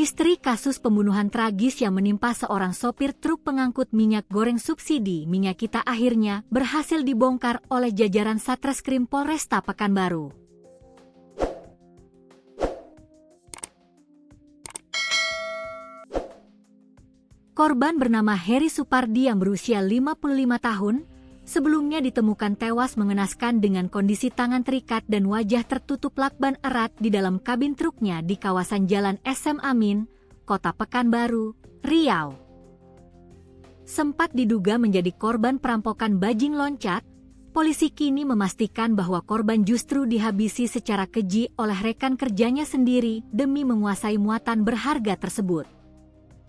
Misteri kasus pembunuhan tragis yang menimpa seorang sopir truk pengangkut minyak goreng subsidi minyak kita akhirnya berhasil dibongkar oleh jajaran Satreskrim Polresta Pekanbaru. Korban bernama Heri Supardi yang berusia 55 tahun, sebelumnya ditemukan tewas mengenaskan dengan kondisi tangan terikat dan wajah tertutup lakban erat di dalam kabin truknya di kawasan Jalan SM Amin, Kota Pekanbaru, Riau. Sempat diduga menjadi korban perampokan bajing loncat, polisi kini memastikan bahwa korban justru dihabisi secara keji oleh rekan kerjanya sendiri demi menguasai muatan berharga tersebut.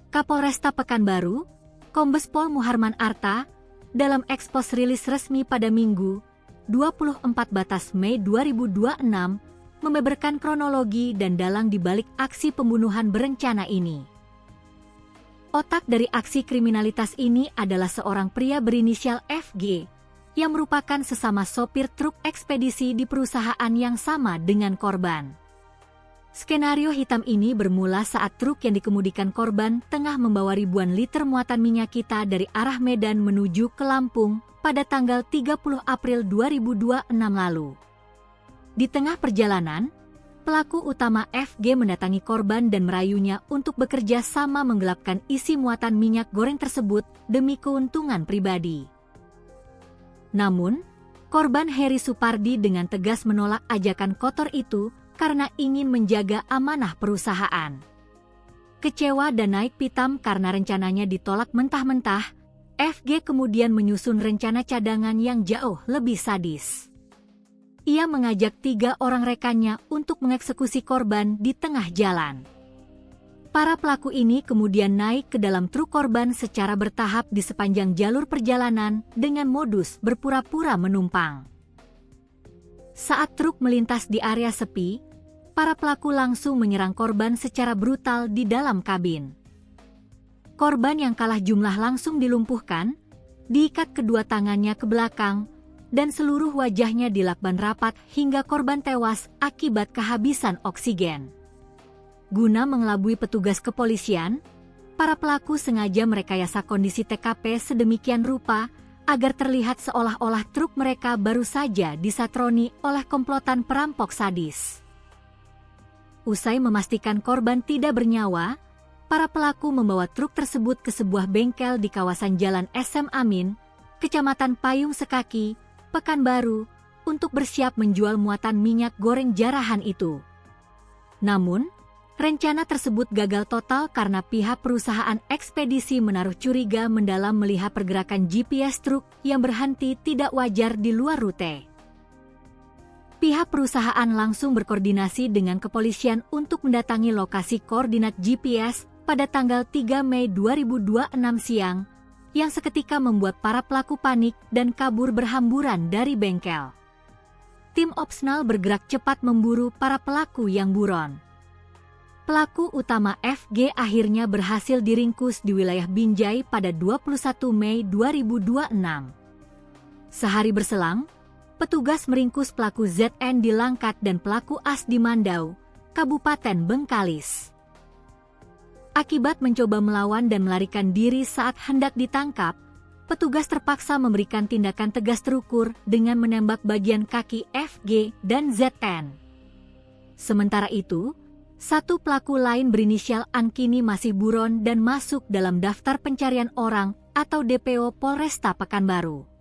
Kapolresta Pekanbaru, Kombes Pol Muharman Arta, dalam ekspos rilis resmi pada Minggu, 24 Batas Mei 2026, membeberkan kronologi dan dalang dibalik aksi pembunuhan berencana ini. Otak dari aksi kriminalitas ini adalah seorang pria berinisial FG, yang merupakan sesama sopir truk ekspedisi di perusahaan yang sama dengan korban. Skenario hitam ini bermula saat truk yang dikemudikan korban tengah membawa ribuan liter muatan minyak kita dari arah Medan menuju ke Lampung pada tanggal 30 April 2026 lalu. Di tengah perjalanan, pelaku utama FG mendatangi korban dan merayunya untuk bekerja sama menggelapkan isi muatan minyak goreng tersebut demi keuntungan pribadi. Namun, korban Heri Supardi dengan tegas menolak ajakan kotor itu karena ingin menjaga amanah perusahaan. Kecewa dan naik pitam karena rencananya ditolak mentah-mentah, FG kemudian menyusun rencana cadangan yang jauh lebih sadis. Ia mengajak 3 orang rekannya untuk mengeksekusi korban di tengah jalan. Para pelaku ini kemudian naik ke dalam truk korban secara bertahap di sepanjang jalur perjalanan dengan modus berpura-pura menumpang. Saat truk melintas di area sepi, para pelaku langsung menyerang korban secara brutal di dalam kabin. Korban yang kalah jumlah langsung dilumpuhkan, diikat kedua tangannya ke belakang, dan seluruh wajahnya dilakban rapat hingga korban tewas akibat kehabisan oksigen. Guna mengelabui petugas kepolisian, para pelaku sengaja merekayasa kondisi TKP sedemikian rupa agar terlihat seolah-olah truk mereka baru saja disatroni oleh komplotan perampok sadis. Usai memastikan korban tidak bernyawa, para pelaku membawa truk tersebut ke sebuah bengkel di kawasan Jalan SM Amin, Kecamatan Payung Sekaki, Pekanbaru, untuk bersiap menjual muatan minyak goreng jarahan itu. Namun, rencana tersebut gagal total karena pihak perusahaan ekspedisi menaruh curiga mendalam melihat pergerakan GPS truk yang berhenti tidak wajar di luar rute. Pihak perusahaan langsung berkoordinasi dengan kepolisian untuk mendatangi lokasi koordinat GPS pada tanggal 3 Mei 2026 siang, yang seketika membuat para pelaku panik dan kabur berhamburan dari bengkel. Tim Opsnal bergerak cepat memburu para pelaku yang buron. Pelaku utama FG akhirnya berhasil diringkus di wilayah Binjai pada 21 Mei 2026. Sehari berselang, petugas meringkus pelaku ZN di Langkat dan pelaku AS di Mandau, Kabupaten Bengkalis. Akibat mencoba melawan dan melarikan diri saat hendak ditangkap, petugas terpaksa memberikan tindakan tegas terukur dengan menembak bagian kaki FG dan ZN. Sementara itu, satu pelaku lain berinisial An kini masih buron dan masuk dalam daftar pencarian orang atau DPO Polresta Pekanbaru.